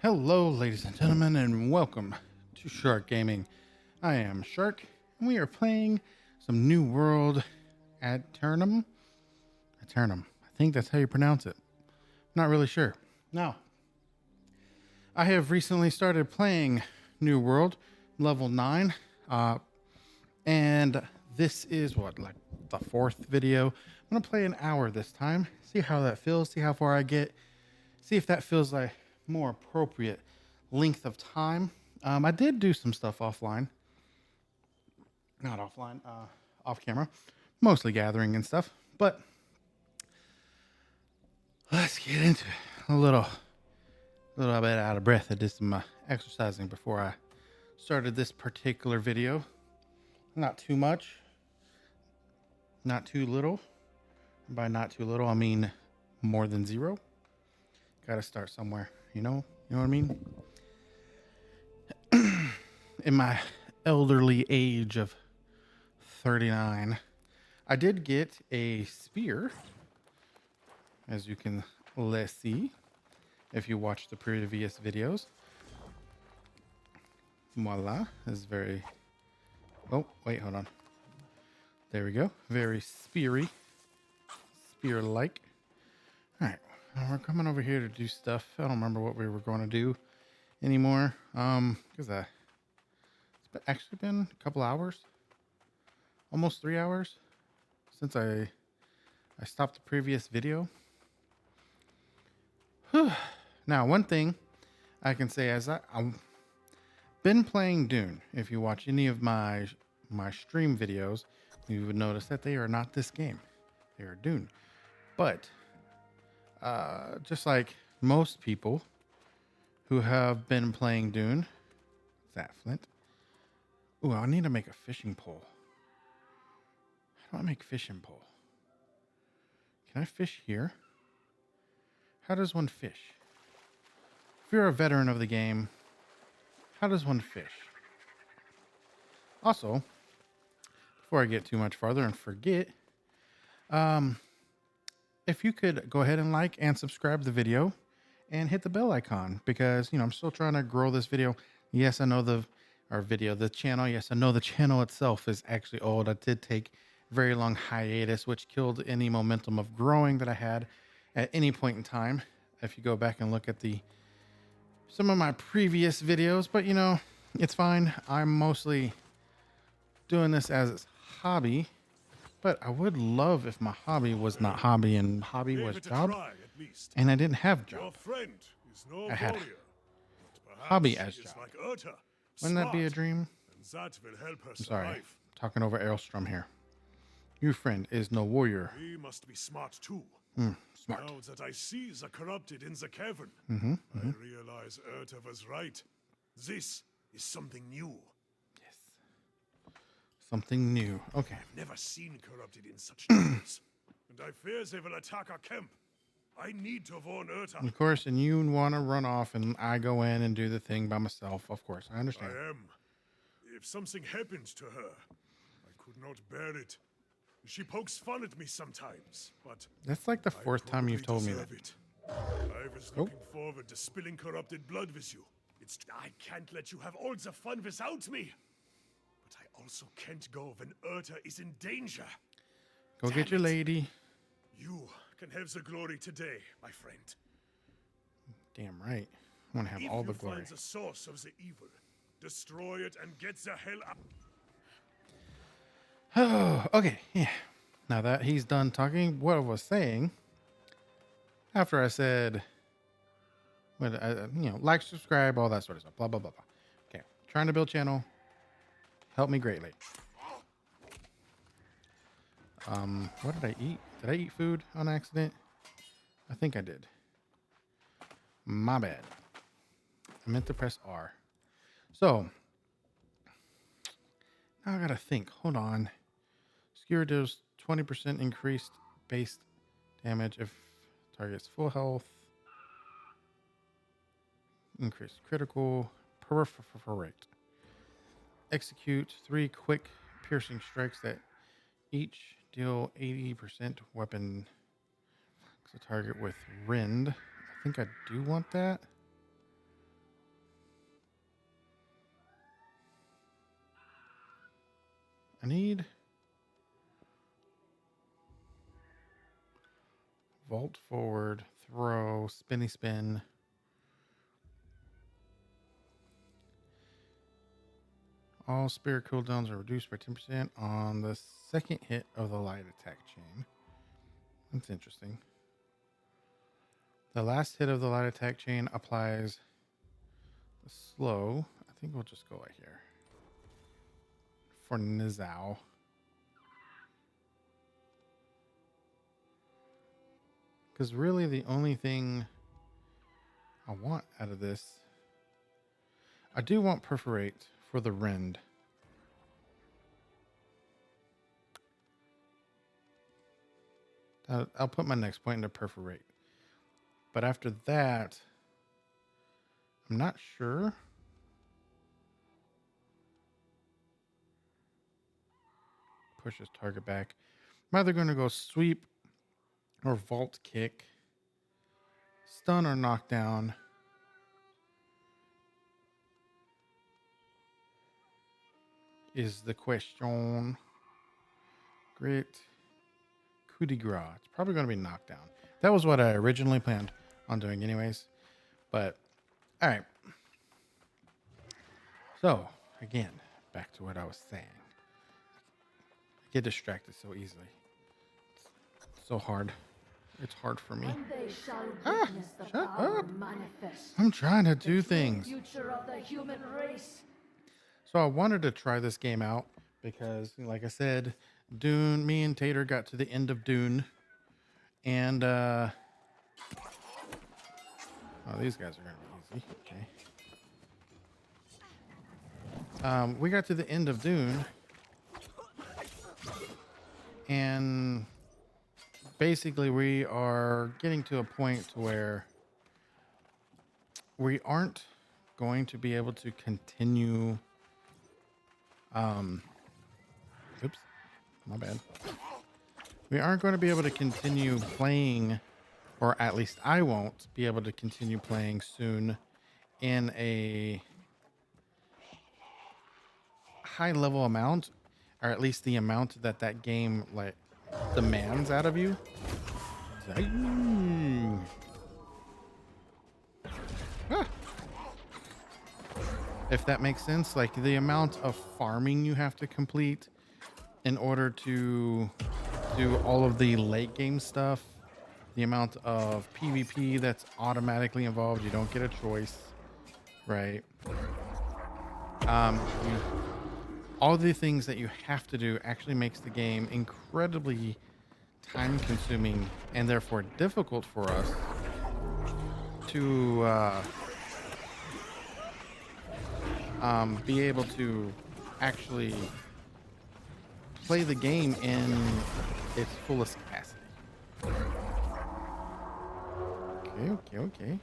Hello, ladies and gentlemen, and welcome to Shark Gaming. I am Shark, and we are playing some New World Aeternum. Aeternum. I think that's how you pronounce it. Not really sure. Now, I have recently started playing New World, level 9, and this is like the fourth video. I'm going to play an hour this time, see how that feels, see how far I get, see if that feels like more appropriate length of time. I did do some stuff offline, not offline, off camera, mostly gathering and stuff. But let's get into it. A little bit out of breath. I did some exercising before I started this particular video. Not too much, not too little. By not too little, I mean more than zero. Got to start somewhere, you know what I mean? In my elderly age of 39, I did get a spear, as you can see if you watch the previous videos. Voila, is very, oh wait, hold on, there we go, very spear-like. All right, we're coming over here to do stuff. I don't remember what we were going to do anymore, because it's actually been a couple hours, almost 3 hours since I stopped the previous video. Now, one thing I can say is I've been playing Dune. If you watch any of my stream videos, you would notice that they are not this game. They are Dune. But just like most people who have been playing Dune, is that Flint? Ooh, I need to make a fishing pole. How do I make fishing pole? Can I fish here? How does one fish? If you're a veteran of the game, how does one fish? Also, before I get too much farther and forget, if you could go ahead and like and subscribe the video and hit the bell icon, because I'm still trying to grow this video. Yes, I know the channel. Yes, I know the channel itself is actually old. I did take a very long hiatus, which killed any momentum of growing that I had at any point in time. If you go back and look at some of my previous videos, but it's fine. I'm mostly doing this as a hobby, but I would love if my hobby was not hobby and hobby was job, and I didn't have job. I had hobby as job. Wouldn't that be a dream? I'm sorry, talking over Aelstrom here. Your friend is no warrior. We must be smart too. Smart. Now that I see the corrupted in the cavern, I realize Erta was right. This is something new. Yes. Something new. Okay. I've never seen corrupted in such numbers, and I fear they will attack our camp. I need to warn Erta. Of course, and you want to run off, and I go in and do the thing by myself. Of course, I understand. I am. If something happened to her, I could not bear it. She pokes fun at me sometimes, but That's like the fourth time you've told me that. I was looking forward to spilling corrupted blood with you. I can't let you have all the fun without me. But I also can't go when Erta is in danger. Go get your lady. You can have the glory today, my friend. Damn right. I want to have all the glory. If you find the source of the evil, destroy it and get the hell up. Oh, okay. Yeah. Now that he's done talking, what I was saying, after I said, like, subscribe, all that sort of stuff, blah, blah, blah, blah. Okay. Trying to build channel. Help me greatly. What did I eat? Did I eat food on accident? I think I did. My bad. I meant to press R. So, now I gotta think. Hold on. Skewer does 20% increased base damage if target's full health. Increased critical perforate. Execute 3 quick piercing strikes that each deal 80% weapon to target with rend. I think I do want that. I need vault forward, throw, spinny spin. All spirit cooldowns are reduced by 10% on the second hit of the light attack chain. That's interesting. The last hit of the light attack chain applies the slow. I think we'll just go right here for Nizao. Because really the only thing I want out of this, I do want Perforate for the Rend. I'll put my next point into Perforate. But after that, I'm not sure. Pushes target back. I'm either going to go sweep or vault kick, stun or knockdown. Is the question. Great coup de grace. It's probably going to be knockdown. That was what I originally planned on doing anyways. But, all right. So, again, back to what I was saying. I get distracted so easily. It's so hard. It's hard for me. Shut up. I'm trying to do things. So I wanted to try this game out because, like I said, Dune, me and Tater got to the end of Dune. And, oh, these guys are going to be easy. Okay. We got to the end of Dune. And basically we are getting to a point where we aren't going to be able to continue. Oops, my bad. We aren't going to be able to continue playing, or at least I won't be able to continue playing soon in a high level amount, or at least the amount that that game like demands out of you. Ah. If that makes sense, like the amount of farming you have to complete in order to do all of the late game stuff, the amount of PvP that's automatically involved, you don't get a choice, right? All the things that you have to do actually makes the game incredibly time consuming and therefore difficult for us to be able to actually play the game in its fullest capacity. Okay.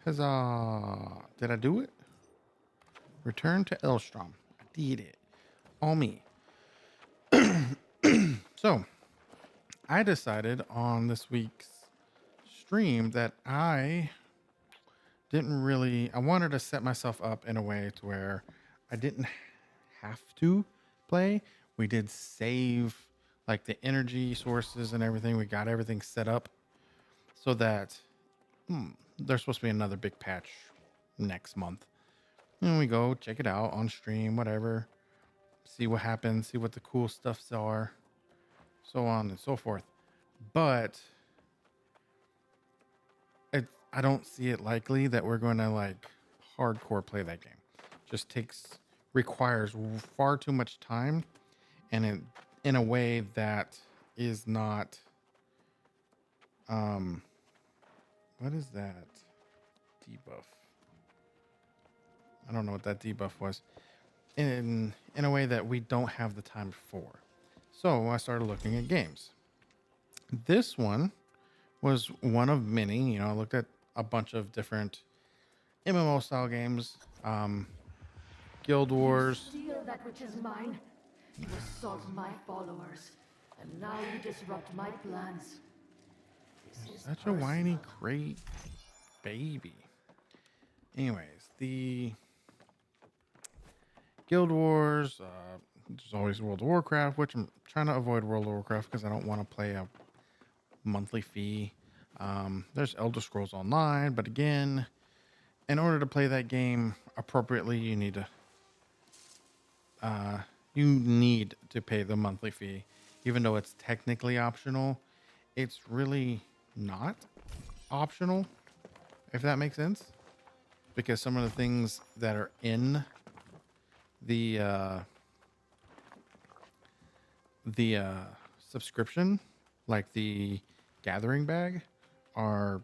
Huzzah! Did I do it? Return to Elstrom. I did it. All me. So, I decided on this week's stream that I wanted to set myself up in a way to where I didn't have to play. We did save like the energy sources and everything. We got everything set up so that there's supposed to be another big patch next month. And we go check it out on stream, whatever. See what happens, see what the cool stuffs are, so on and so forth. But I don't see it likely that we're going to like hardcore play that game. Just requires far too much time, and in a way that is not. What is that debuff? I don't know what that debuff was. In a way that we don't have the time for. So I started looking at games. This one was one of many. I looked at a bunch of different MMO style games. Guild Wars. You steal that which is mine. You assault my followers, and now you disrupt my plans. This is Such a whiny, great baby. Anyways, Guild Wars. There's always World of Warcraft, which I'm trying to avoid World of Warcraft because I don't want to pay a monthly fee. There's Elder Scrolls Online, but again, in order to play that game appropriately, you need to pay the monthly fee, even though it's technically optional. It's really not optional, if that makes sense, because some of the things that are in the the subscription, like the gathering bag, are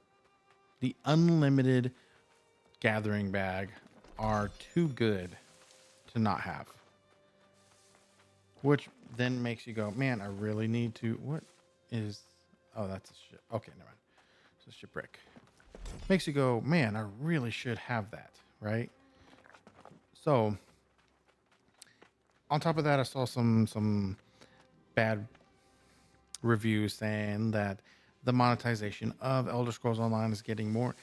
the unlimited gathering bag, are too good to not have. Which then makes you go, man, I really need to. What is? Oh, that's a ship. Okay, never mind. It's a shipwreck. Makes you go, man, I really should have that, right? So, on top of that, I saw some bad reviews saying that the monetization of Elder Scrolls Online is getting more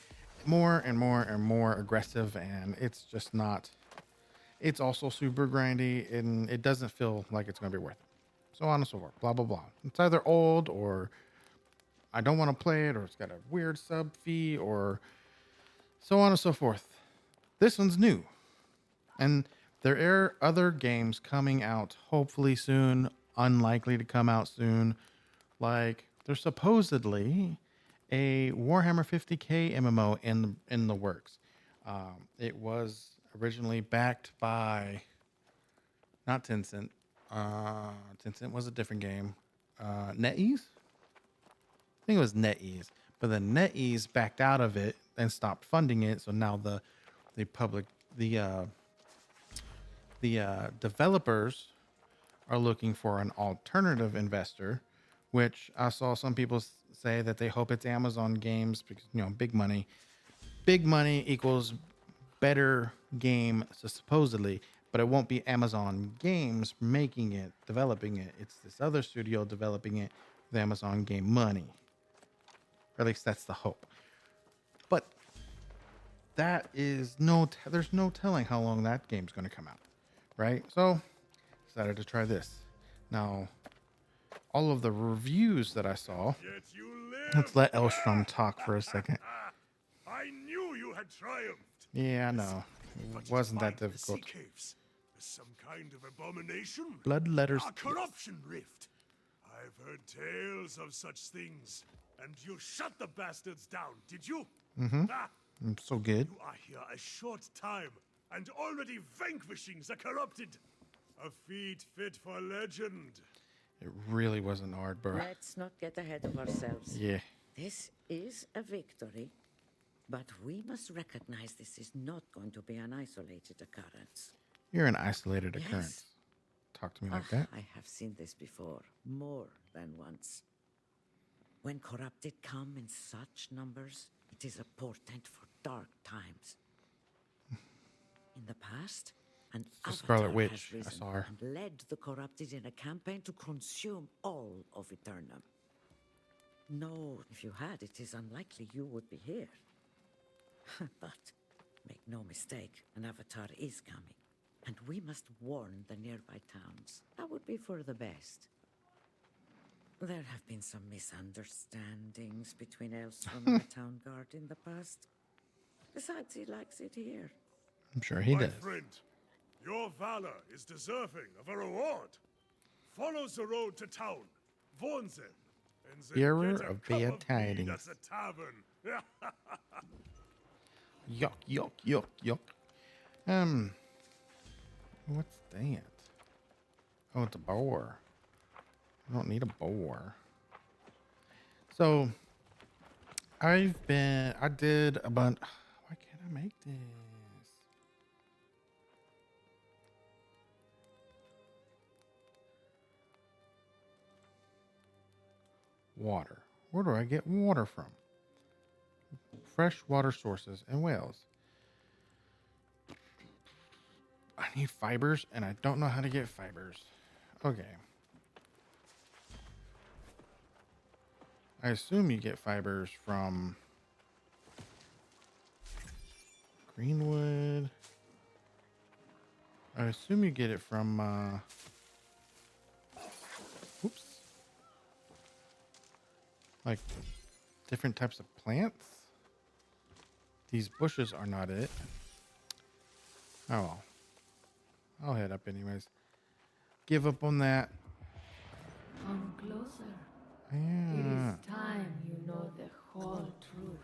and more aggressive, and it's just not. It's also super grindy, and it doesn't feel like it's going to be worth it. So on and so forth, blah, blah, blah. It's either old, or I don't want to play it, or it's got a weird sub fee, or so on and so forth. This one's new. And there are other games coming out hopefully soon, unlikely to come out soon. Like, there's supposedly a Warhammer 50K MMO in the works. It was originally backed by not Tencent. Tencent was a different game. NetEase? I think it was NetEase. But then NetEase backed out of it and stopped funding it. So now the public the developers are looking for an alternative investor, which I saw some people say that they hope it's Amazon Games because, big money. Big money equals better game, so supposedly, but it won't be Amazon Games making it, developing it. It's this other studio developing it with Amazon Game money. Or at least that's the hope. But that is there's no telling how long that game's going to come out, right? So decided to try this. Now, all of the reviews that I saw. Yet you Let's live. let Elstrom talk for a second. I knew you had triumphed. Yeah, I know. But It wasn't that find the sea difficult. caves. Some kind of abomination. Bloodletter's A corruption rift. I've heard tales of such things. And you shut the bastards down, did you? Mm-hmm. Ah, I'm so good. you are here a short time and already vanquishing the corrupted. A feat fit for legend. It really wasn't hard, bro. Let's not get ahead of ourselves. Yeah. This is a victory, but we must recognize this is not going to be an isolated occurrence. You're an isolated Yes. occurrence. Talk to me like that. I have seen this before, more than once. When corrupted come in such numbers, it is a portent for dark times. In the past, an The avatar Scarlet has Witch, I risen saw her. and led the corrupted in a campaign to consume all of Aeternum. No, if you had, it is unlikely you would be here. But make no mistake, an avatar is coming, and we must warn the nearby towns. That would be for the best. There have been some misunderstandings between Elstrom and the town guard in the past. Besides, he likes it here. I'm sure he My does. friend, your valor is deserving of a reward. Follow the road to town, warn them, and then Bearer get a of cup bad of mead tidings. at the tavern. Yuck, yuck, yuck, yuck. What's that? Oh, it's a boar. I don't need a boar. So, I did a bunch. Why can't I make this? Water. Where do I get water from? Fresh water sources in Wales. I need fibers, and I don't know how to get fibers. Okay. I assume you get fibers from Greenwood. I assume you get it from, oops, like different types of plants. These bushes are not it. Oh well. I'll head up anyways. Give up on that. Come closer. It Yeah. is time you know the whole truth.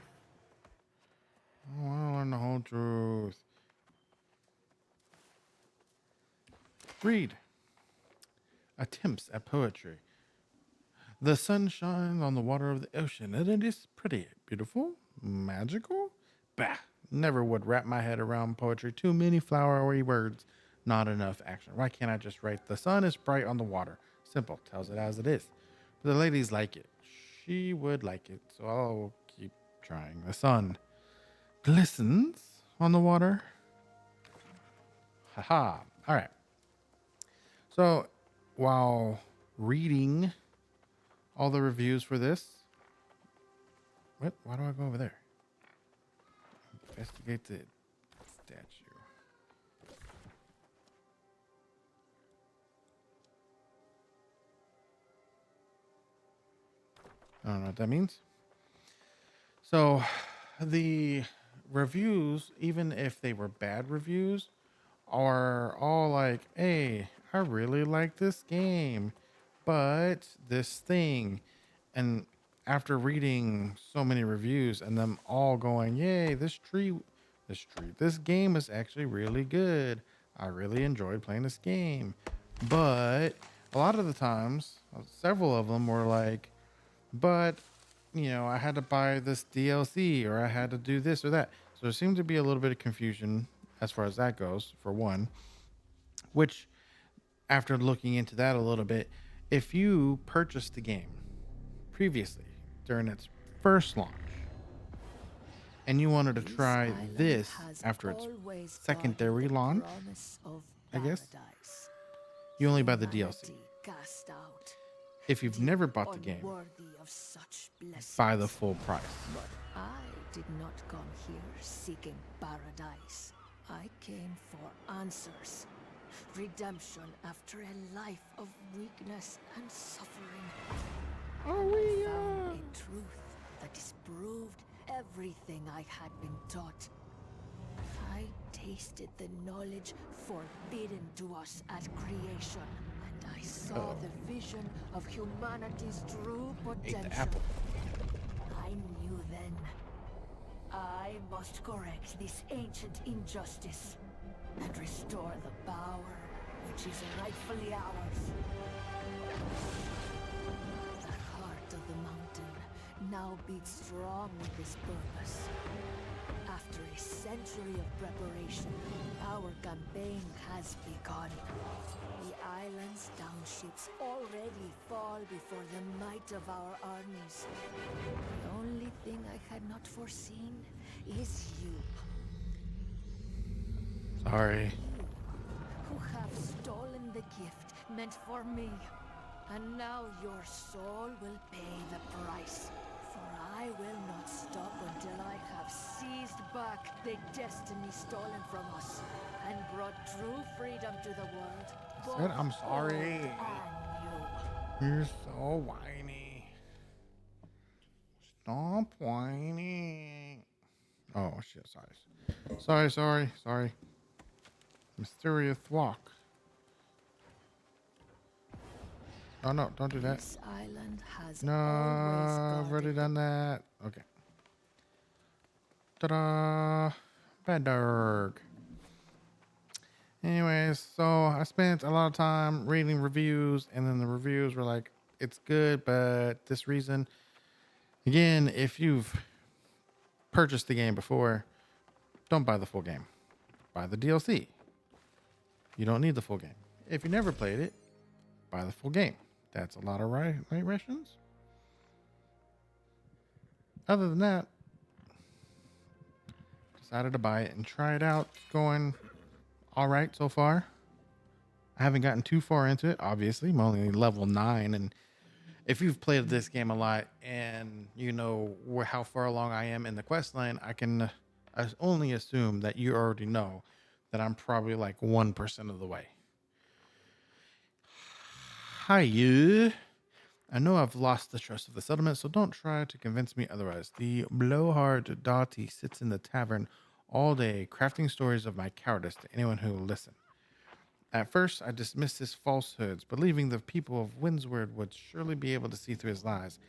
I want to learn the whole truth. Read. Attempts at poetry. The sun shines on the water of the ocean, and it is pretty, beautiful, magical. Bah! Never would wrap my head around poetry. Too many flowery words, not enough action. Why can't I just write the sun is bright on the water? Simple, tells it as it is. The ladies like it. She would like it, so I'll keep trying. The sun glistens on the water. Haha. All right. So while reading all the reviews for this, what? Why do I go over there? Investigate the statue. I don't know what that means. So the reviews, even if they were bad reviews, are all like, hey, I really like this game, but this thing. And after reading so many reviews and them all going, yay, this game is actually really good. I really enjoyed playing this game. But a lot of the times, several of them were like, but I had to buy this DLC or I had to do this or that. So there seemed to be a little bit of confusion as far as that goes, for one, which after looking into that a little bit, if you purchased the game previously during its first launch and you wanted to try this after its secondary launch, I guess, you only buy the DLC. If you've never bought the game, buy the full price. But I did not come here seeking paradise. I came for answers. Redemption after a life of weakness and suffering. Oh, I found a truth that disproved everything I had been taught. I tasted the knowledge forbidden to us at creation, and I saw the vision of humanity's true Ate the potential. apple. I knew then. I must correct this ancient injustice and restore the power which is rightfully ours. The heart of the mountain now beats strong with this purpose. After a century of preparation, our campaign has begun. The island's townships already fall before the might of our armies. The only thing I had not foreseen is you. Sorry. Who have stolen the gift meant for me. And now your soul will pay the price. For I will not stop until I have seized back the destiny stolen from us and brought true freedom to the world. Said I'm both sorry. old and new. You're so whiny. Stop whining. Oh shit, sorry. Mysterious walk. Oh no, don't do that. This island has No, always I've already guarded done that. Okay. Ta-da! Bad dog. Anyways, so I spent a lot of time reading reviews, and then the reviews were like, it's good, but this reason. Again, if you've purchased the game before, don't buy the full game. Buy the DLC. You don't need the full game. If you never played it, buy the full game. That's a lot of right rations. Other than that, decided to buy it and try it out. It's going all right so far. I haven't gotten too far into it, obviously. I'm only level 9. And if you've played this game a lot and you know how far along I am in the quest line, I can only assume that you already know that I'm probably like 1% of the way. Hi. I know I've lost the trust of the settlement, so don't try to convince me otherwise. The blowhard Dottie sits in the tavern all day, crafting stories of my cowardice to anyone who will listen. At first, I dismissed his falsehoods, believing the people of Windsward would surely be able to see through his lies.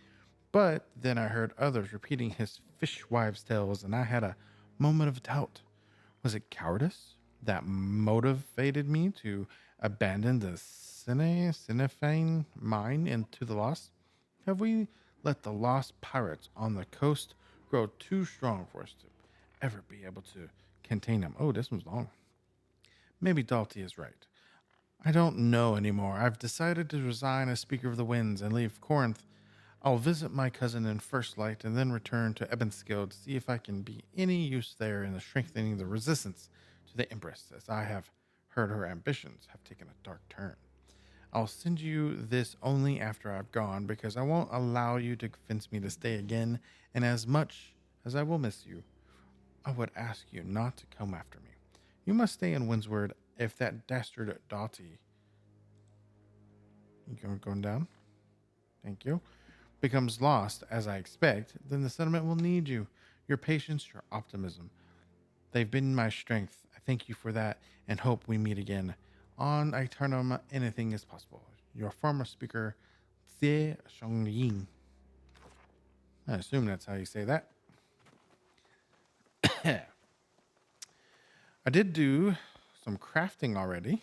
But then I heard others repeating his fishwives' tales, and I had a moment of doubt. Was it cowardice that motivated me to abandon the Sinefane mine into the lost? Have we let the lost pirates on the coast grow too strong for us to ever be able to contain them? Oh, this one's long. Maybe Dalty is right. I don't know anymore. I've decided to resign as Speaker of the Winds and leave Corinth. I'll visit my cousin in First Light and then return to Ebenskill to see if I can be any use there in strengthening the resistance to the Empress, as I have heard her ambitions have taken a dark turn. I'll send you this only after I've gone, because I won't allow you to convince me to stay again, and as much as I will miss you, I would ask you not to come after me. You must stay in Windsward if that dastard Doughty... Going down? Thank you. Becomes lost, as I expect, then the settlement will need you. Your patience, your optimism. They've been my strength. I thank you for that and hope we meet again. On Aeternum, anything is possible. Your former speaker, Xie Shongying. I assume that's how you say that. I did do some crafting already.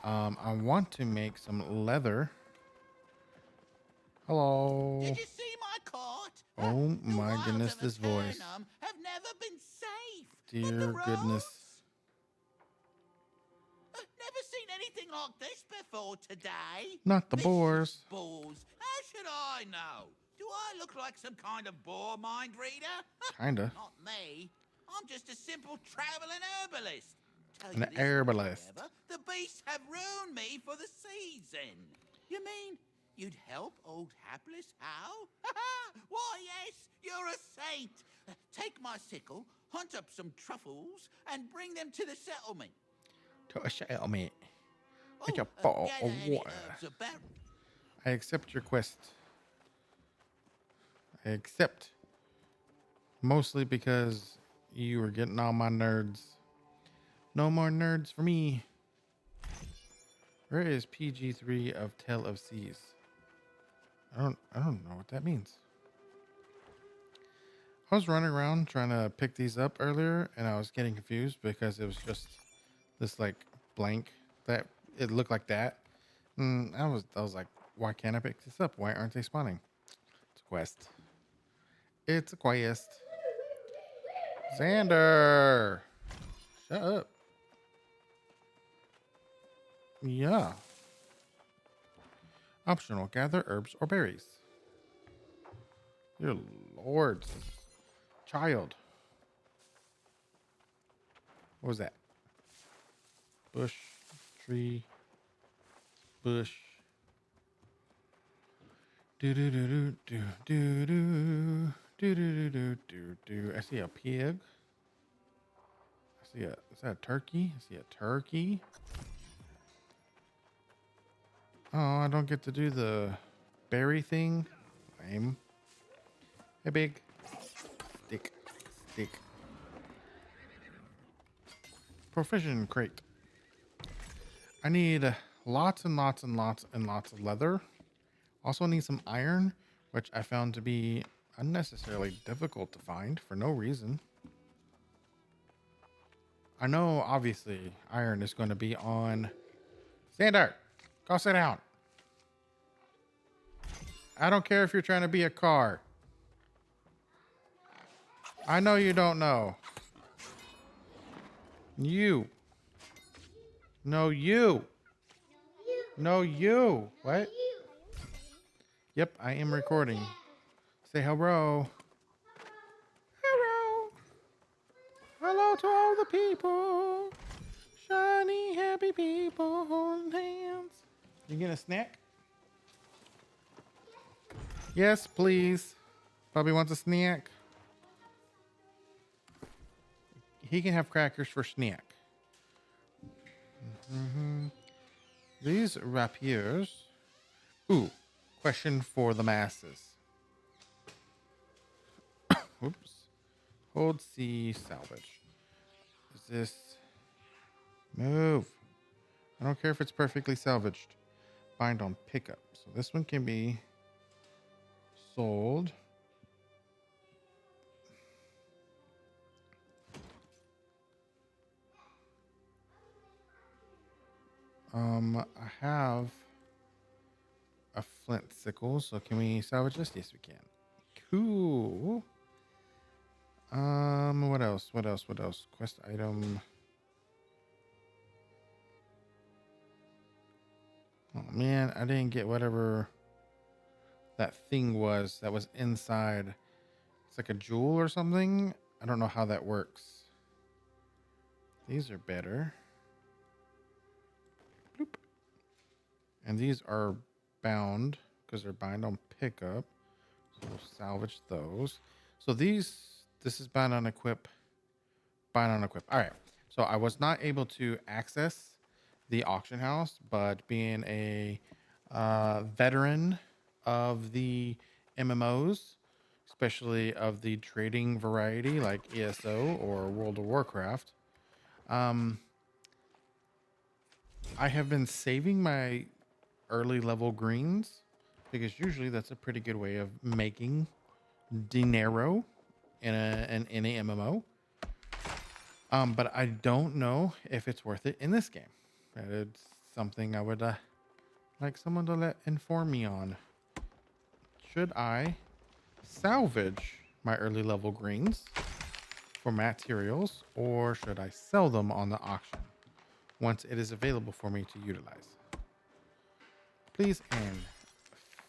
I want to make some leather. Hello. Did you see my court? Oh The my wilds goodness, of this voice. Aeternum have never been safe. Dear goodness. Never seen anything like this before today. Not the Vicious boars. Boars. How should I know? Do I look like some kind of boar mind reader? Kinda. Not me. I'm just a simple traveling herbalist. Tell An you this, herbalist. however, the beasts have ruined me for the season. You mean you'd help old hapless Hal? Why, yes, you're a saint. Take my sickle, hunt up some truffles, and bring them to the settlement. To a settlement. Oh, Like a ball gather of any water. herbs about. I accept your quest. I accept. Mostly because you were getting all my nerds. No more nerds for me. Where is PG3 of Tale of Seas? I don't know what that means. I was running around trying to pick these up earlier, and I was getting confused because it was just this like blank that it looked like that. And I was like, why can't I pick this up? Why aren't they spawning? It's a quest. It's a quest. Xander, shut up. Yeah. Optional. Gather herbs or berries. Dear lords. Child. What was that? Bush. Tree. Bush. Do do do do do do do do do do do do. I see a pig. I see a. Is that a turkey? I see a turkey. Oh, I don't get to do the berry thing. Lame. Hey, big. Stick. Stick. Provision crate. I need lots and lots and lots and lots of leather. Also need some iron, which I found to be unnecessarily difficult to find for no reason. I know, obviously, iron is going to be on... Xander, go sit down. I don't care if you're trying to be a car. I know you don't know. You. No, you. No, you. What? Yep, I am recording. Say hello. Hello. Hello to all the people. Shiny, happy people holding hands. You get a snack? Yes, please. Bubby wants a snack. He can have crackers for snack. These rapiers. Ooh, question for the masses. Oops. Hold C salvage. Is this move? I don't care if it's perfectly salvaged. Bind on pickup. So this one can be sold. I have a flint sickle, so can we salvage this? Yes, we can. Cool. What else? What else? What else? Quest item. Oh man, I didn't get whatever that thing was that was inside. It's like a jewel or something. I don't know how that works. These are better. Bloop. And these are bound because they're bind on pickup. So we'll salvage those. So this is bind on equip. Bind on equip. All right. So I was not able to access the auction house, but being a veteran of the MMOs, especially of the trading variety like ESO or World of Warcraft, I have been saving my early level greens because usually that's a pretty good way of making dinero in any MMO. But I don't know if it's worth it in this game. It's something I would like someone to inform me on. Should I salvage my early level greens for materials, or should I sell them on the auction once it is available for me to utilize? Please and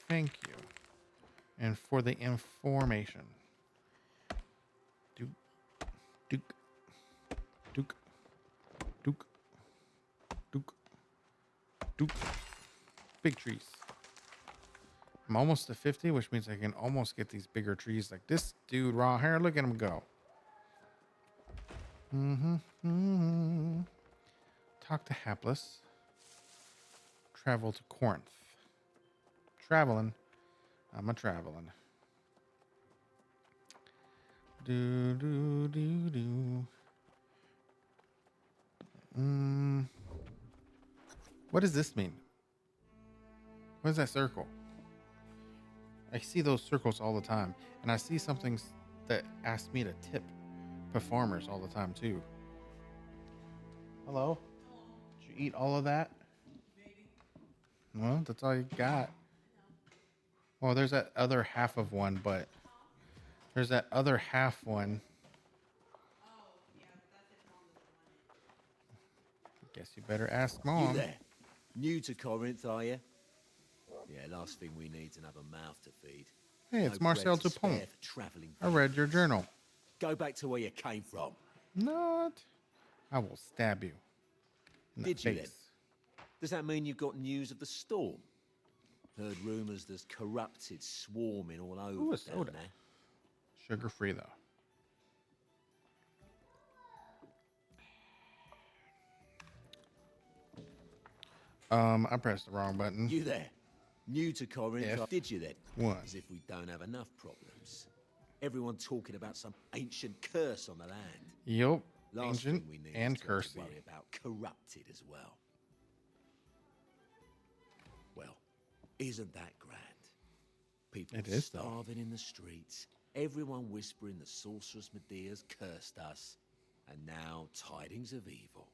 thank you. And for the information. Duke, Duke, Duke, Duke, Duke, Duke. Big trees. I'm almost to 50, which means I can almost get these bigger trees like this dude raw hair. Look at him go. Talk to Hapless. Travel to Corinth. Traveling. I'm a traveling. Do do do do. What does this mean? What is that circle? I see those circles all the time, and I see something that asks me to tip performers all the time too. Hello? Did you eat all of that? Well, that's all you got. Well, there's that other half of one, but there's that other half one. Guess you better ask You Mom. there? New to Corinth, are you? Yeah, last thing we need is another mouth to feed. Hey, it's No Marcel bread to spare Dupont. for travelling. I read your journal. Go back to where you came from. Not. I will stab you in the Did you then? face. Does that mean you've got news of the storm? Heard rumours there's corrupted swarming all over Ooh, a down soda. there. Sugar free though. I pressed the wrong button. You there? New to Corinth, If did you then? one. As if we don't have enough problems. Everyone talking about some ancient curse on the land. Yup. Last Ancient thing we need and is to have to cursey. worry about corrupted as well. Well, isn't that grand? People It is, though. starving in the streets, everyone whispering the sorceress Medea's cursed us, and now tidings of evil.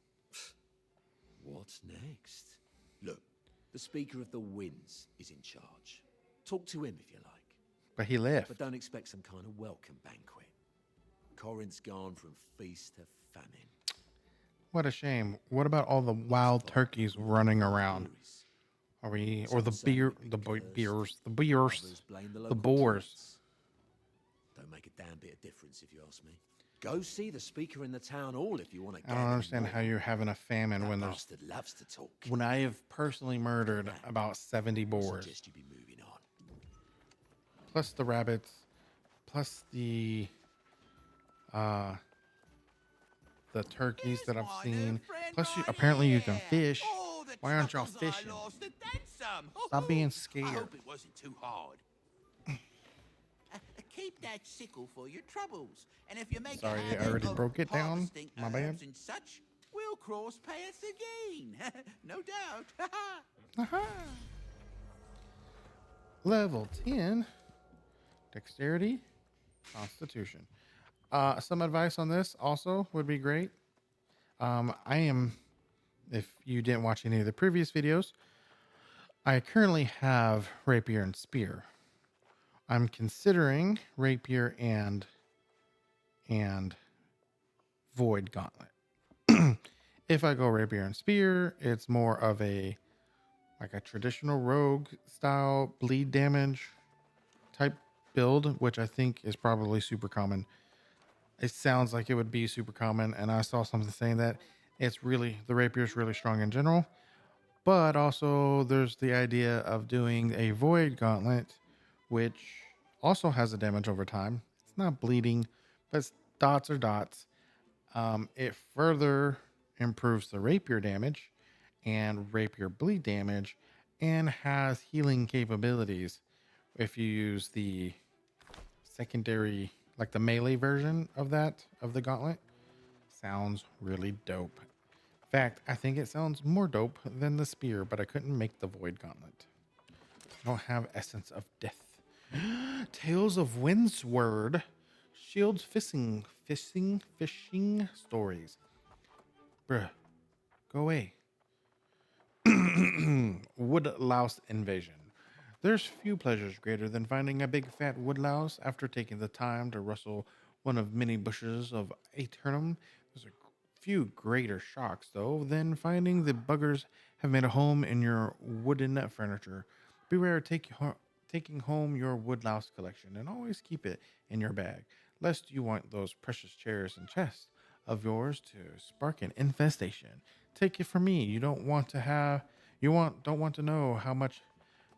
What's next? Look, the Speaker of the Winds is in charge. Talk to him if you like, But he left. but don't expect some kind of welcome banquet. Corinth's gone from feast to famine. What a shame. What about all the wild turkeys running around? Breweries. Are we, or Some the say beer, we've the been beers, cursed. the beers, Others blame the the local boars. tourists. Don't make a damn bit of difference if you ask me. Go see the speaker in the town hall if you want to. I don't understand how you're having a famine That when there's, bastard loves to talk. when I have personally murdered about 70 I boars, suggest you be moving on. plus the rabbits, plus the the turkeys that I've My new seen. friend Plus, right apparently you can here. fish. Oh, the Why aren't y'all troubles I fishing? lost and then some. Stop being I scared. hope it wasn't too hard. Keep that sickle for your troubles, and if you make Sorry, a I habit already of broke it down. harvesting My herbs bad. and such, we'll cross paths again. No doubt. Aha. Level 10. Dexterity. Constitution. Some advice on this also would be great. If you didn't watch any of the previous videos, I currently have rapier and spear. I'm considering rapier and void gauntlet. If I go rapier and spear, it's more of a like a traditional rogue style bleed damage type build, which I think is probably super common. It sounds like it would be super common, and I saw something saying that the rapier is really strong in general, but also there's the idea of doing a void gauntlet, which also has a damage over time. It's not bleeding, but it's dots or dots. It further improves the rapier damage and rapier bleed damage, and has healing capabilities if you use the secondary, like the melee version of the gauntlet. Sounds really dope. In fact, I think it sounds more dope than the spear, but I couldn't make the void gauntlet. I don't have essence of death. Tales of Windsword. Shields fishing stories. Bruh, go away. Woodlouse invasion. There's few pleasures greater than finding a big fat woodlouse after taking the time to rustle one of many bushes of Aeternum. There's a few greater shocks, though, than finding the buggers have made a home in your wooden furniture. Beware taking home your woodlouse collection, and always keep it in your bag, lest you want those precious chairs and chests of yours to spark an infestation. Take it from me, don't want to know how much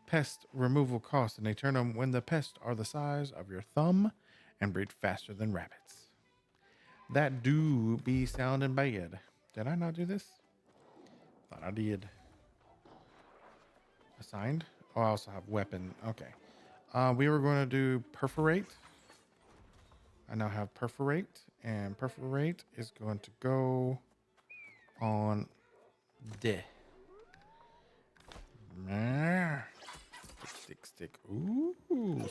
pest removal costs in Aeternum when the pests are the size of your thumb and breed faster than rabbits. That do be sounding bad. Did I not do this? Thought I did. Assigned? Oh, I also have weapon. Okay. We were going to do perforate. I now have perforate, and perforate is going to go on D. Stick. Ooh,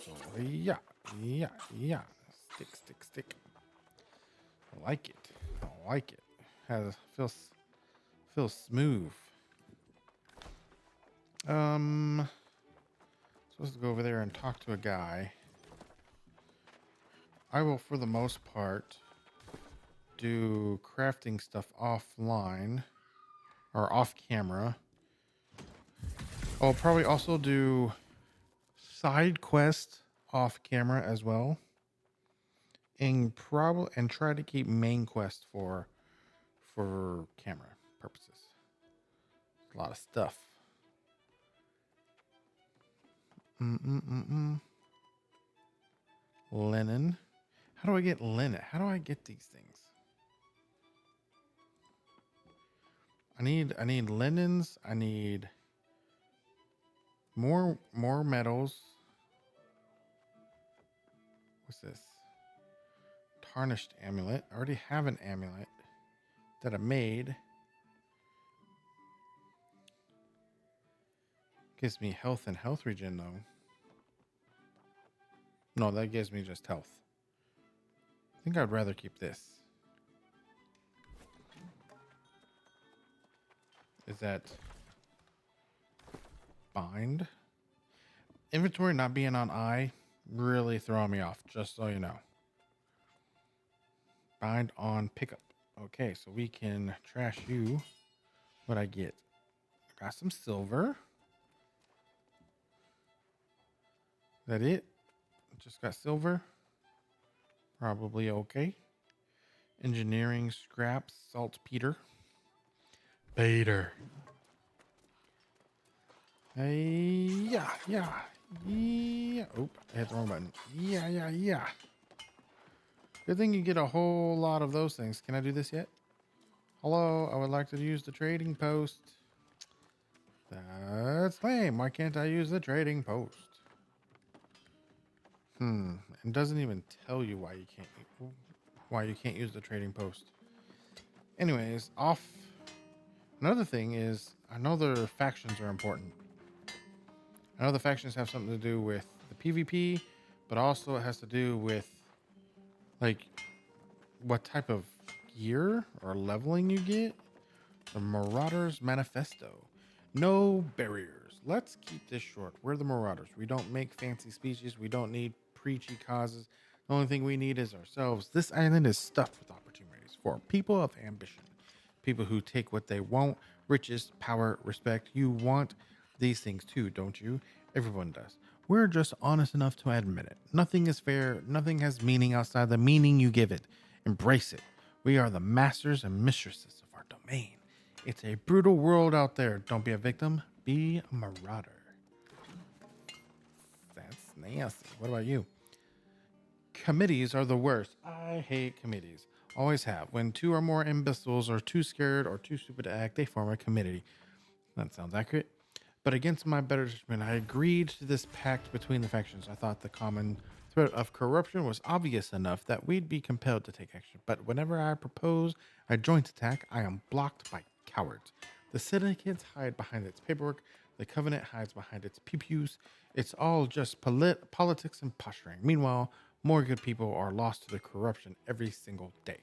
so yeah. Stick. I like it. Feels smooth. Supposed to go over there and talk to a guy. I will, for the most part, do crafting stuff offline or off camera. I'll probably also do side quests off camera as well, and try to keep main quest for camera purposes. A lot of stuff. Linen. How do I get linen? How do I get these things? I need linens. I need more metals. What's this? Tarnished amulet. I already have an amulet that I made. Gives me health and health regen though. No, that gives me just health. I think I'd rather keep this. Is that bind? Inventory not being on I really throwing me off, just so you know. Bind on pickup. Okay, so we can trash you. What I get? I got some silver. Is that it? Just got silver. Probably okay. Engineering scrap saltpeter. Peter. Hey, yeah. Oop, I hit the wrong button. Yeah. Good thing you get a whole lot of those things. Can I do this yet? Hello, I would like to use the trading post. That's lame. Why can't I use the trading post? It doesn't even tell you why you can't use the trading post. Anyways, off. Another thing is, I know the factions are important. I know the factions have something to do with the PvP, but also it has to do with like what type of gear or leveling you get. The Marauders Manifesto. No barriers. Let's keep this short. We're the Marauders. We don't make fancy speeches. We don't need preachy causes. The only thing we need is ourselves. This island is stuffed with opportunities for people of ambition. People who take what they want, riches, power, respect. You want these things too, don't you? Everyone does. We're just honest enough to admit it. Nothing is fair. Nothing has meaning outside the meaning you give it. Embrace it. We are the masters and mistresses of our domain. It's a brutal world out there. Don't be a victim. Be a marauder. That's nasty. What about you? Committees are the worst. I hate committees. Always have. When two or more imbeciles are too scared or too stupid to act, they form a committee. That sounds accurate. But against my better judgment, I agreed to this pact between the factions. I thought the common threat of corruption was obvious enough that we'd be compelled to take action. But whenever I propose a joint attack, I am blocked by cowards. The syndicate hide behind its paperwork. The covenant hides behind its pew-pews. It's all just politics and posturing. Meanwhile, more good people are lost to the corruption every single day.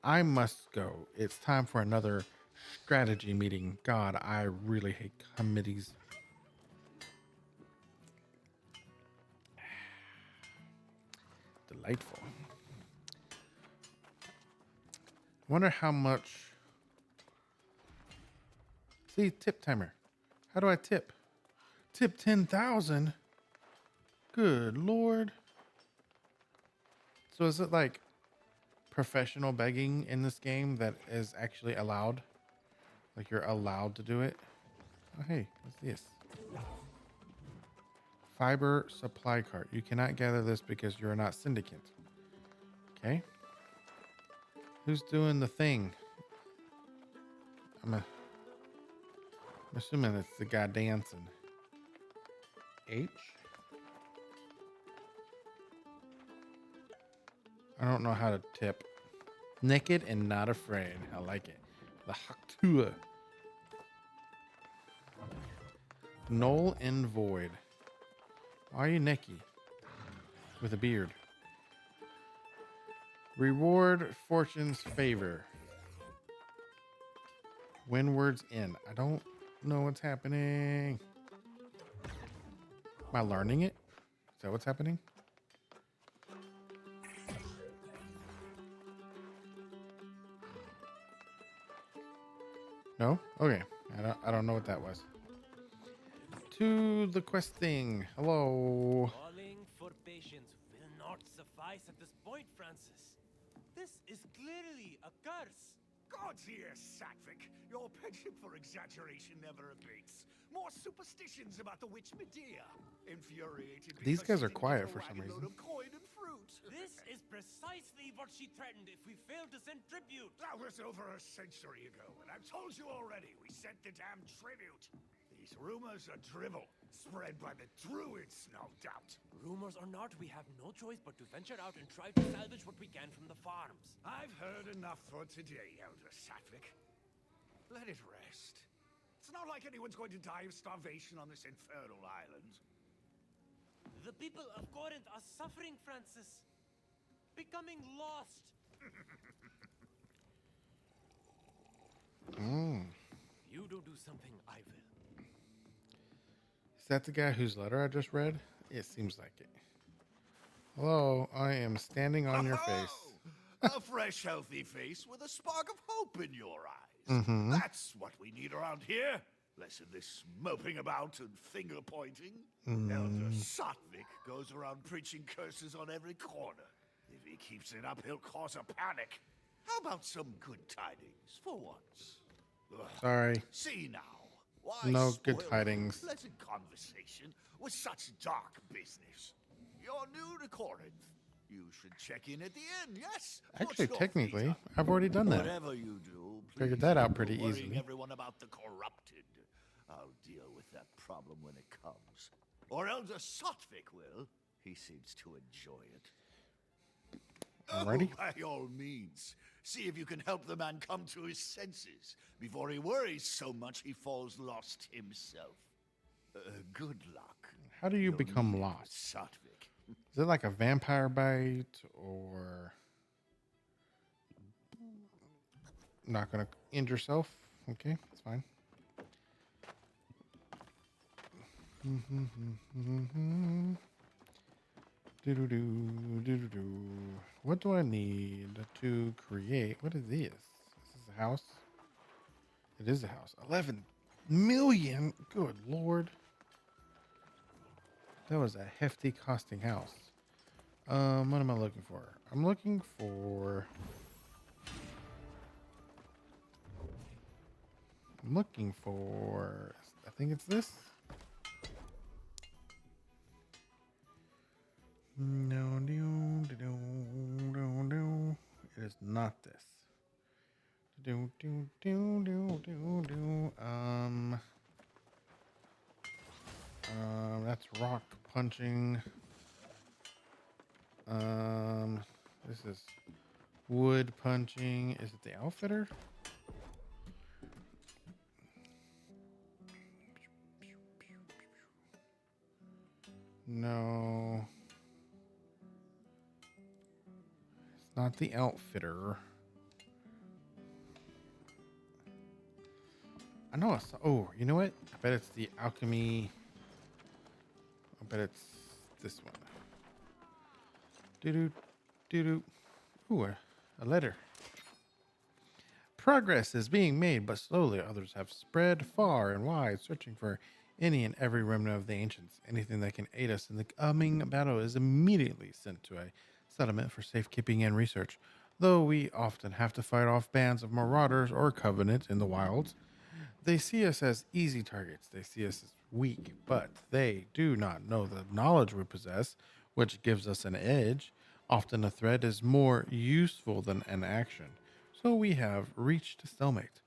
I must go. It's time for another strategy meeting. God, I really hate committees. Delightful. Wonder how much. See, tip timer. How do I tip? Tip 10,000? Good Lord. So is it like professional begging in this game that is actually allowed? Like you're allowed to do it? Oh, hey, what's this? Fiber supply cart. You cannot gather this because you're not syndicate. Okay. Who's doing the thing? I'm assuming it's the guy dancing. H? I don't know how to tip. Naked and not afraid. I like it. The Haktua. Null and void. Why are you naked? With a beard. Reward fortune's favor. Windward's in. I don't know what's happening. Am I learning it? Is that what's happening? No? Okay. I don't know what that was. To the quest thing. Hello. Calling for patience will not suffice at this point, Francis. This is clearly a curse. God's ears, Satvik. Your penchant for exaggeration never abates. More superstitions about the witch Medea. Infuriated. These because guys are she didn't quiet get a for some wagon reason. load of coin and fruit. This is precisely what she threatened if we failed to send tribute. That was over a century ago, and I've told you already. We sent the damn tribute. These rumors are drivel, spread by the druids, no doubt. Rumors or not, we have no choice but to venture out and try to salvage what we can from the farms. I've heard enough for today, Elder Satvik. Let it rest. It's not like anyone's going to die of starvation on this infernal island. The people of Corinth are suffering, Francis. Becoming lost. You don't do something, I will. Is that the guy whose letter I just read? It seems like it. Hello, I am standing on your face. A fresh, healthy face with a spark of hope in your eyes. That's what we need around here. Less of this moping about and finger pointing. Elder Satvik goes around preaching curses on every corner. If he keeps it up, he'll cause a panic. How about some good tidings for once? Ugh. Sorry. See now. Why No good spoil tidings. a pleasant conversation with such dark business? You're new to Corinth. You should check in at the inn, yes. Actually, Put your technically, feet up. I've already done that. Whatever you do, Figured please that out don't go pretty worrying easily. everyone about the corrupted. I'll deal with that problem when it comes. Or Elder Sotvik will. He seems to enjoy it. Alrighty. Oh, by all means. See if you can help the man come to his senses before he worries so much he falls lost himself. Good luck. How do you You'll become need it, lost? Sotvik. Is it like a vampire bite or not gonna end yourself? Okay, that's fine. What do I need to create? What is this? Is this a house? It is a house. 11 million. Good Lord. That was a hefty costing house. What am I looking for? I'm looking for... I think it's this. No, it is not this. That's rock punching. This is wood punching. Is it the outfitter? No. It's not the outfitter. I know it's... Oh, you know what? I bet it's the alchemy... I bet it's this one. Doo-doo. Ooh, a letter. Progress is being made, but slowly others have spread far and wide, searching for any and every remnant of the ancients. Anything that can aid us in the coming battle is immediately sent to a settlement for safekeeping and research. Though we often have to fight off bands of marauders or covenant in the wilds, they see us as easy targets. They see us as weak, but they do not know the knowledge we possess, which gives us an edge. Often a threat is more useful than an action. So we have reached a stalemate.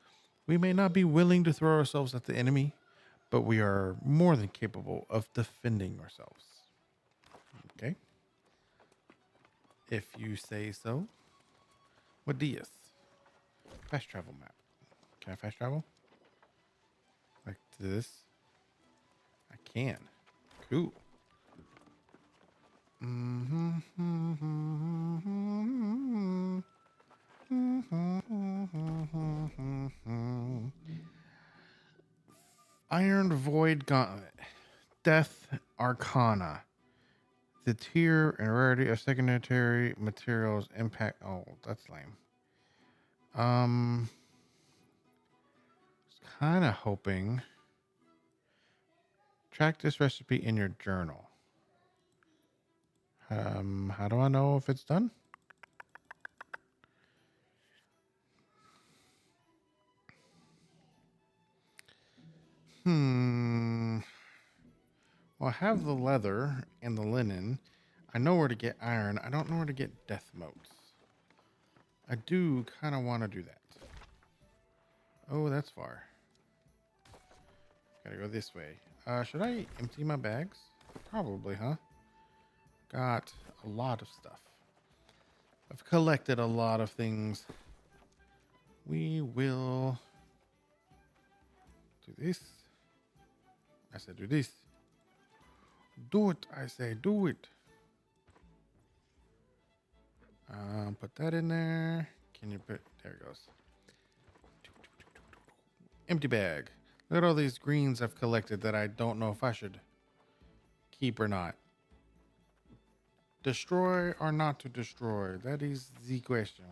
We may not be willing to throw ourselves at the enemy, but we are more than capable of defending ourselves. Okay? If you say so. What dias? Fast travel map. Can I fast travel? Like this? I can. Cool. Iron Void Gauntlet. Death Arcana. The tier and rarity of secondary materials impact. Oh, that's lame. Was kind of hoping. Track this recipe in your journal. How do I know if it's done? Well, I have the leather and the linen. I know where to get iron. I don't know where to get death motes. I do kind of want to do that. Oh, that's far. Gotta go this way. Should I empty my bags? Probably, huh? Got a lot of stuff. I've collected a lot of things. We will do this. I said do this. Do it, I say, do it. Put that in there. Can you put, there it goes. Empty bag. Look at all these greens I've collected that I don't know if I should keep or not. Destroy or not to destroy? That is the question.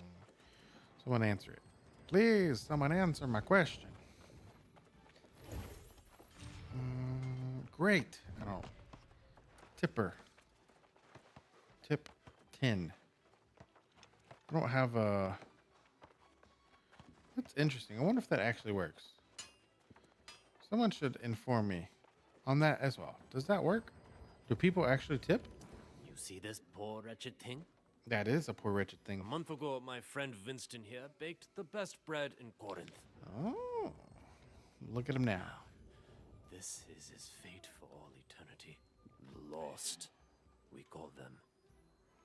Someone answer it. Please, someone answer my question. Great. I don't. Tipper. Tip 10. I don't have a... That's interesting. I wonder if that actually works. Someone should inform me on that as well. Does that work? Do people actually tip? You see this poor wretched thing? That is a poor wretched A thing. month ago, my friend Winston here baked the best bread in Corinth. Oh, look at him now. This is his fate for all eternity. The lost, we call them.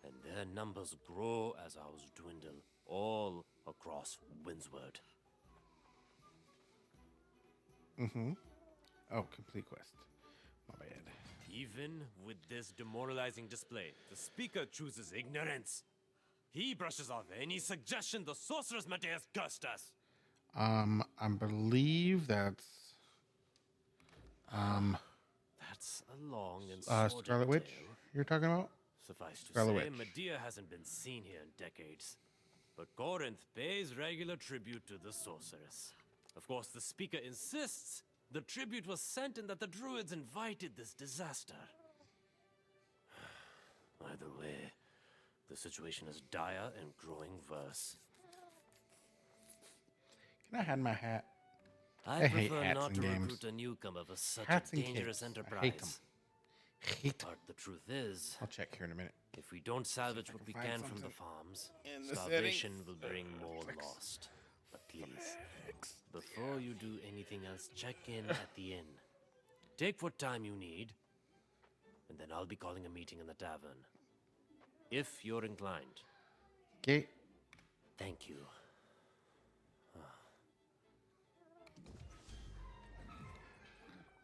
And their numbers grow as ours dwindle, all across Windsward. Oh, complete quest. My bad. Even with this demoralizing display, the speaker chooses ignorance. He brushes off any suggestion the sorceress Mateus cursed us. I believe that's That's a long and sordid Scarlet Witch tale. you're talking about? Suffice to Scarlet say, Witch. Medea hasn't been seen here in decades. But Corinth pays regular tribute to the sorceress. Of course, the speaker insists the tribute was sent and that the druids invited this disaster. Either way, the situation is dire and growing worse. Can I have my hat? I hate prefer hats not in to games. recruit a newcomer for such Hats a and dangerous capes. enterprise. I hate them. Hate 'em. But the truth is, I'll check here in a minute. if we don't salvage what we find can from the something farms, in the starvation settings. will bring more lost. But please, before you do anything else, check in at the inn. Take what time you need, and then I'll be calling a meeting in the tavern. If you're inclined. Okay. Thank you.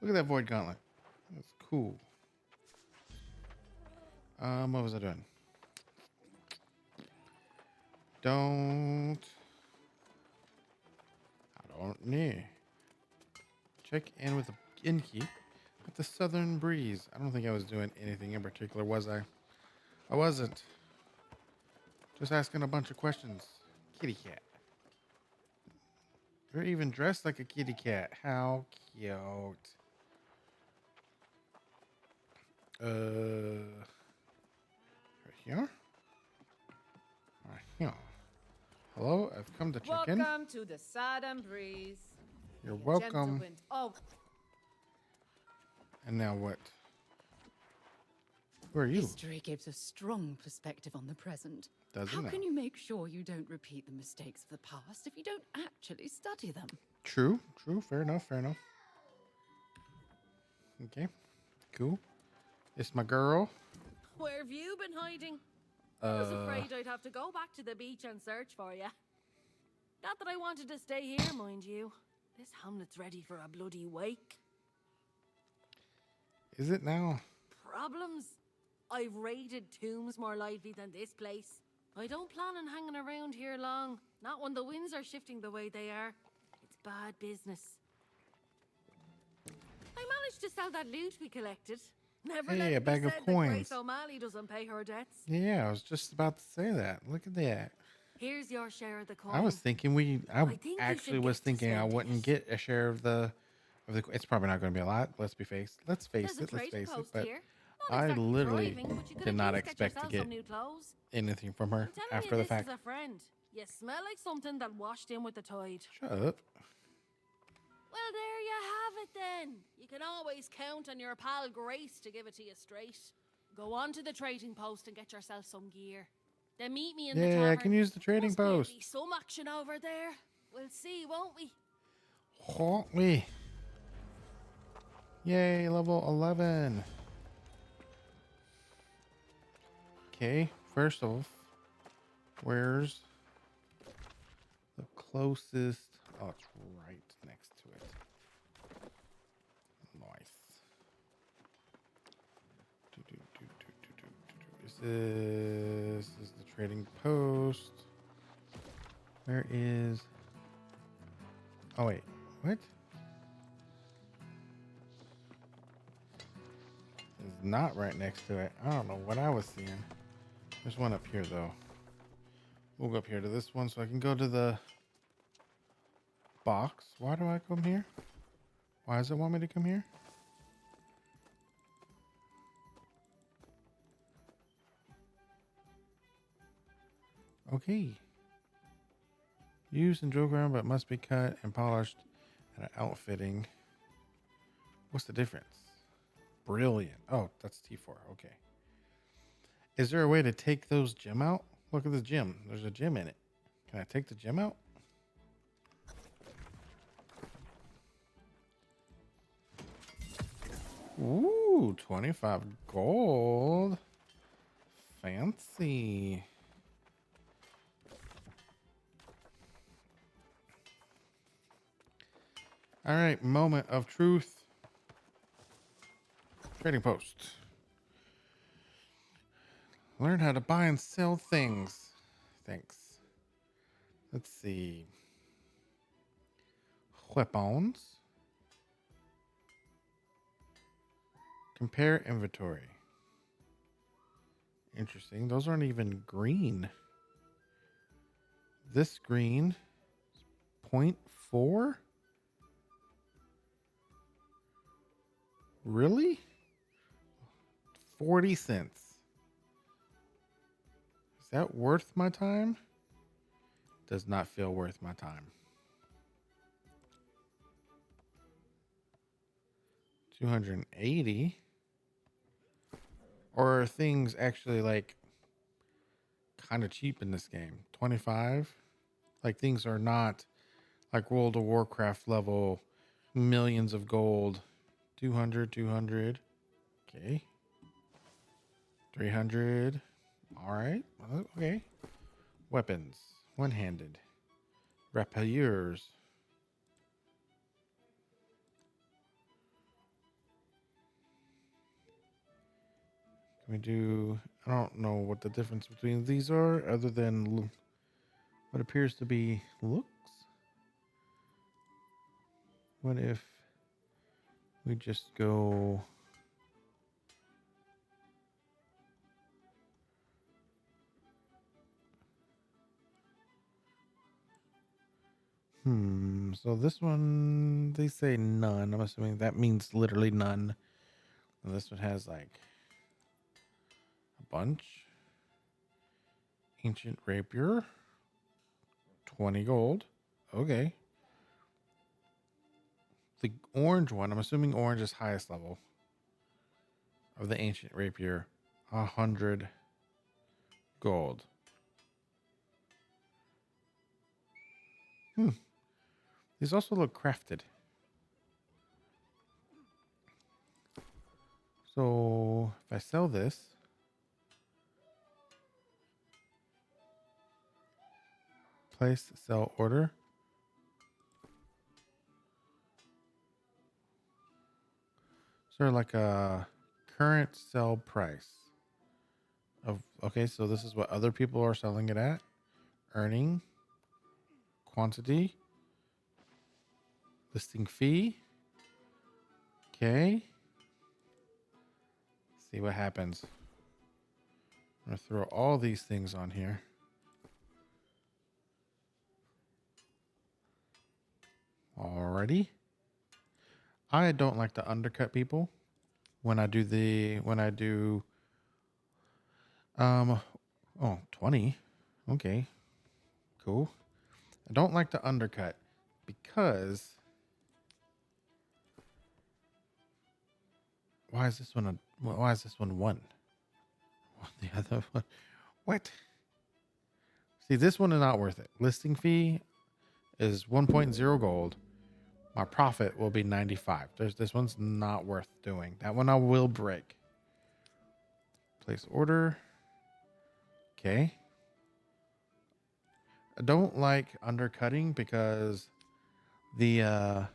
Look at that void gauntlet. That's cool. What was I doing? I don't know. Check in with the innkeep with the southern breeze. I don't think I was doing anything in particular, was I? I wasn't. Just asking a bunch of questions. Kitty cat. You're even dressed like a kitty cat. How cute. Right here? Right here. Hello, I've come to check in. Welcome to the Southern Breeze. You're The welcome. gentle wind. Oh, And now what? Who are you? History gives a strong perspective on the present. Doesn't How it? can you make sure you don't repeat the mistakes of the past if you don't actually study them? True, true. Fair enough, fair enough. Okay, cool. It's my girl. where have you been hiding? I was afraid I'd have to go back to the beach and search for you. Not that I wanted to stay here, mind you. This hamlet's ready for a bloody wake. Is it now? Problems? I've raided tombs more lively than this place. I don't plan on hanging around here long. Not when the winds are shifting the way they are. It's bad business. I managed to sell that loot we collected. Never Hey, let a it be bag of said that coins. Grace O'Malley doesn't pay her debts. Yeah, I was just about to say that. Look at that. Here's your share of the coin. I was thinking I think you actually should was get to thinking I spending wouldn't it. get a share of the it's probably not going to be a lot. Let's face There's a it. Let's trading face it. post But here. Not I exactly literally thriving, but you could did at not least expect to yourself get some new clothes. anything from her I'm telling after you, the this fact. is a friend. You smell like something that washed in with the tide. Shut up. Well, there you have it then. You can always count on your pal Grace to give it to you straight. Go on to the trading post and get yourself some gear. Then meet me in the tavern. Yeah, I can use the trading Must be post. some action over there. We'll see, won't we? Won't we? Yay, level 11. Okay, first off, where's the closest? Oh, it's right next to it. Nice. Is the trading post? Where is? Oh wait, what? It's not right next to it. I don't know what I was seeing. There's one up here though. We'll go up here to this one so I can go to the box. Why do I come here? Why does it want me to come here? Okay. Used and drove around, but must be cut and polished and outfitting. What's the difference? Brilliant. Oh, that's T4. Okay. Is there a way to take those gem out? Look at the gem. There's a gem in it. Can I take the gem out? Ooh, 25 gold. Fancy. All right, moment of truth. Trading post. Learn how to buy and sell things. Thanks. Let's see. Weapons. Compare inventory. Interesting. Those aren't even green. This green is 0.4? Really? 40 cents. Is that worth my time? Does not feel worth my time. 280. Or are things actually like kind of cheap in this game? 25. Like things are not like World of Warcraft level millions of gold. 200, 200. Okay. 300. All right. Okay. Weapons. One-handed. Rapiers. Can we do... I don't know what the difference between these are other than what appears to be looks. What if we just go... So this one, they say none. I'm assuming that means literally none. And this one has like a bunch. Ancient rapier. 20 gold. Okay. The orange one, I'm assuming orange is highest level of the ancient rapier. 100 gold. These also look crafted. So if I sell this, place sell order. Is there like a current sell price of, okay, so this is what other people are selling it at. Earning, quantity, listing fee. Okay. See what happens. I'm going to throw all these things on here. Alrighty. I don't like to undercut people when I do oh, 20. Okay. Cool. I don't like to undercut because why is this one one? The other one. What? See, this one is not worth it. Listing fee is 1.0 gold. My profit will be 95. This one's not worth doing. That one I will break. Place order. Okay. I don't like undercutting because the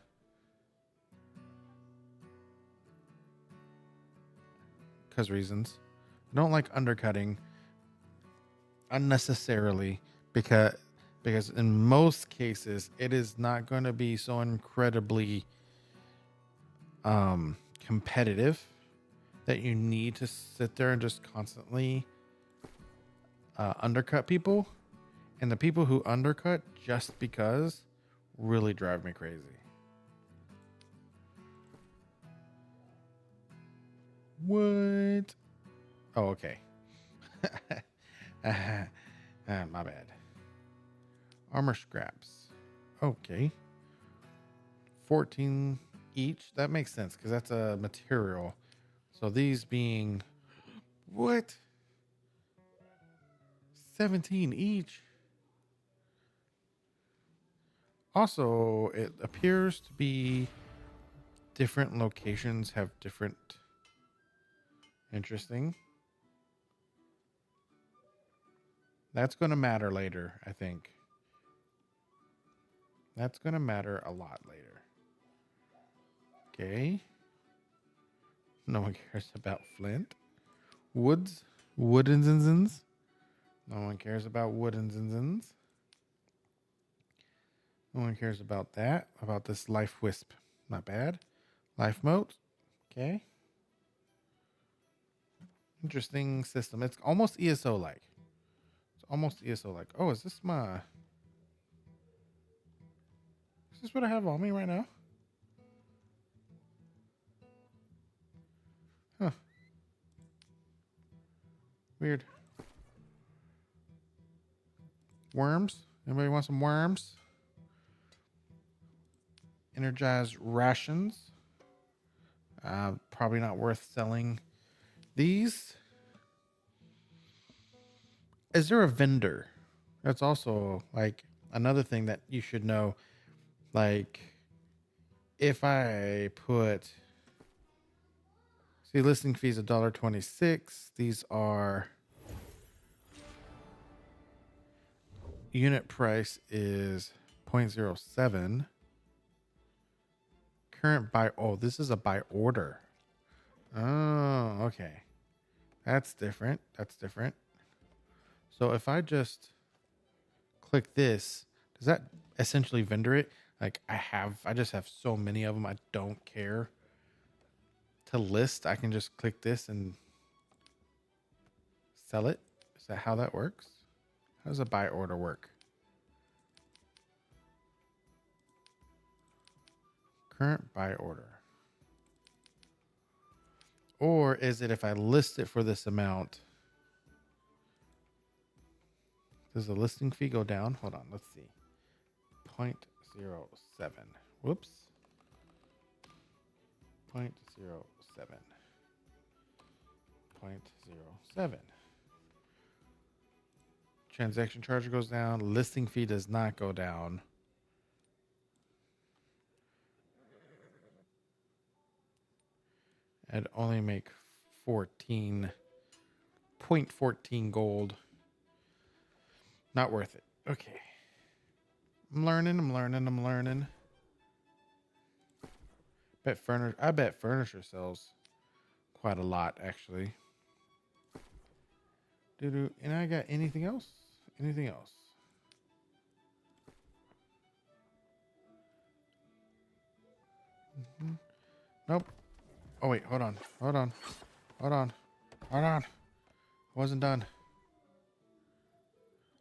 reasons. I don't like undercutting unnecessarily because in most cases it is not going to be so incredibly competitive that you need to sit there and just constantly undercut people, and the people who undercut just because really drive me crazy. What? Oh, okay. My bad. Armor scraps. Okay. 14 each. That makes sense because that's a material. So these being... What? $17 each. Also, it appears to be different locations have different. Interesting. That's going to matter later, I think. That's going to matter a lot later. Okay. No one cares about Flint. Woods. Woodenzinzins. No one cares about woodenzinzins. No one cares about that. About this life wisp. Not bad. Life moat. Okay. Interesting system. It's almost ESO like. It's almost ESO like. Oh, is this my... Is this what I have on me right now? Huh. Weird. Worms? Anybody want some worms? Energized rations. Probably not worth selling these. Is there a vendor? That's also like another thing that you should know. Like if I put, see, listing fees $1.26. These are, unit price is 0.07. Current buy. Oh, this is a buy order. Oh, okay. That's different. That's different. So if I just click this, does that essentially vendor it? Like I just have so many of them. I don't care to list. I can just click this and sell it. Is that how that works? How does a buy order work? Current buy order. Or is it if I list it for this amount? Does the listing fee go down? Hold on, let's see. 0.07. Whoops. 0.07. 0.07. Transaction charge goes down. Listing fee does not go down. I'd only make 0.14 gold. Not worth it. Okay. I'm learning. I bet furniture sells quite a lot, actually. And I got anything else? Anything else? Nope. Oh, wait. Hold on. Wasn't done.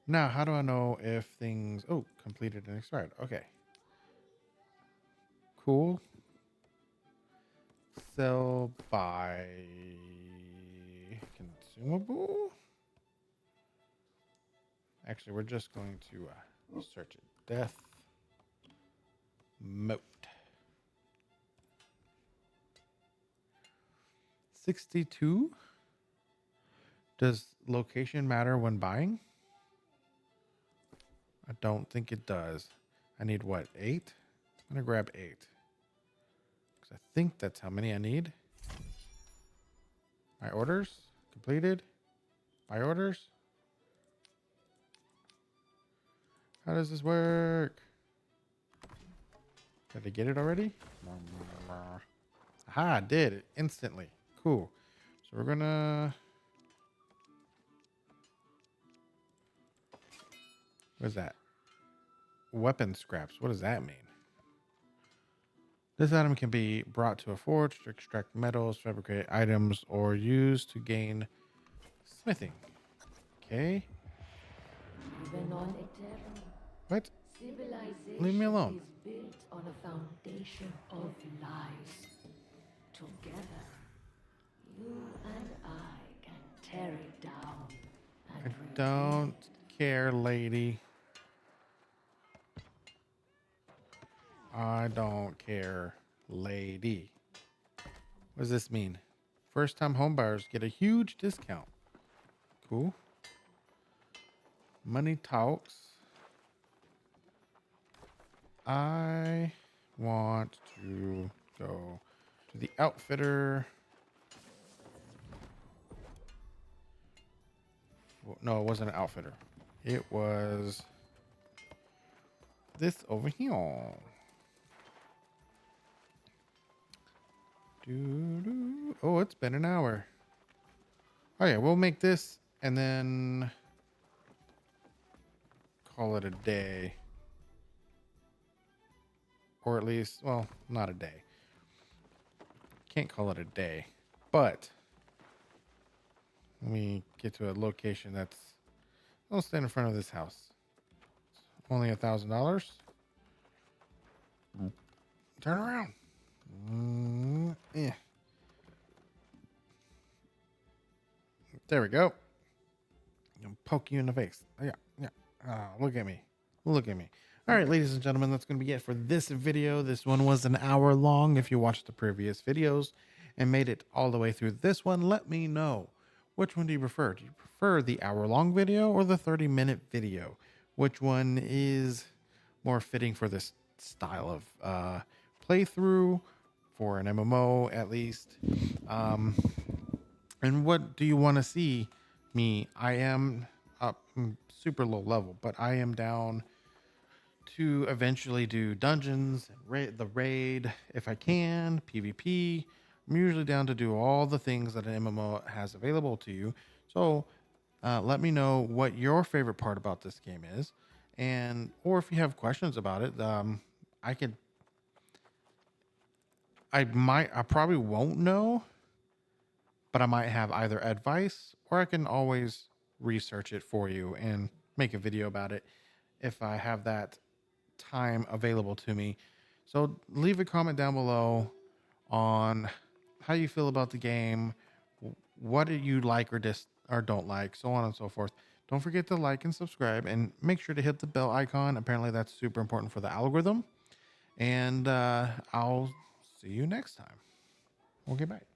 Now, how do I know if things... Oh, completed and expired. Okay. Cool. Sell by consumable. Actually, we're just going to search it. Death moat. 62. Does location matter when buying? I don't think it does. I need what? 8? I'm going to grab 8. Because I think that's how many I need. My orders completed. My orders. How does this work? Did I get it already? Aha, I did it instantly. Cool. So we're gonna... What is that? Weapon scraps. What does that mean? This item can be brought to a forge to extract metals, fabricate items, or used to gain smithing. Okay. Even on Aeternum, What? civilization Leave me alone. is built on a foundation of lies. Together, you and I can tear it down I and don't care, lady. I don't care, lady. What does this mean? First time homebuyers get a huge discount. Cool. Money talks. I want to go to the outfitter. No, it wasn't an outfitter. It was this over here. Oh, it's been an hour. Oh yeah, we'll make this and then call it a day. Or at least, well, not a day. Can't call it a day. But let me get to a location that's... I'll stand in front of this house. Only $1,000. Turn around. Yeah. There we go. I'll poke you in the face. Yeah, yeah. Oh, look at me. Look at me. All right, ladies and gentlemen, that's going to be it for this video. This one was an hour long. If you watched the previous videos and made it all the way through this one, let me know. Which one do you prefer? Do you prefer the hour-long video or the 30-minute video? Which one is more fitting for this style of playthrough, for an MMO at least? And what do you want to see me? I am up super low level, but I am down to eventually do dungeons, the raid if I can, PvP. I'm usually down to do all the things that an MMO has available to you. So let me know what your favorite part about this game is, or if you have questions about it. I probably won't know, but I might have either advice or I can always research it for you and make a video about it if I have that time available to me. So leave a comment down below on how you feel about the game, what do you like or don't like, so on and so forth. Don't forget to like and subscribe, and make sure to hit the bell icon. Apparently that's super important for the algorithm. And I'll see you next time. Okay, bye.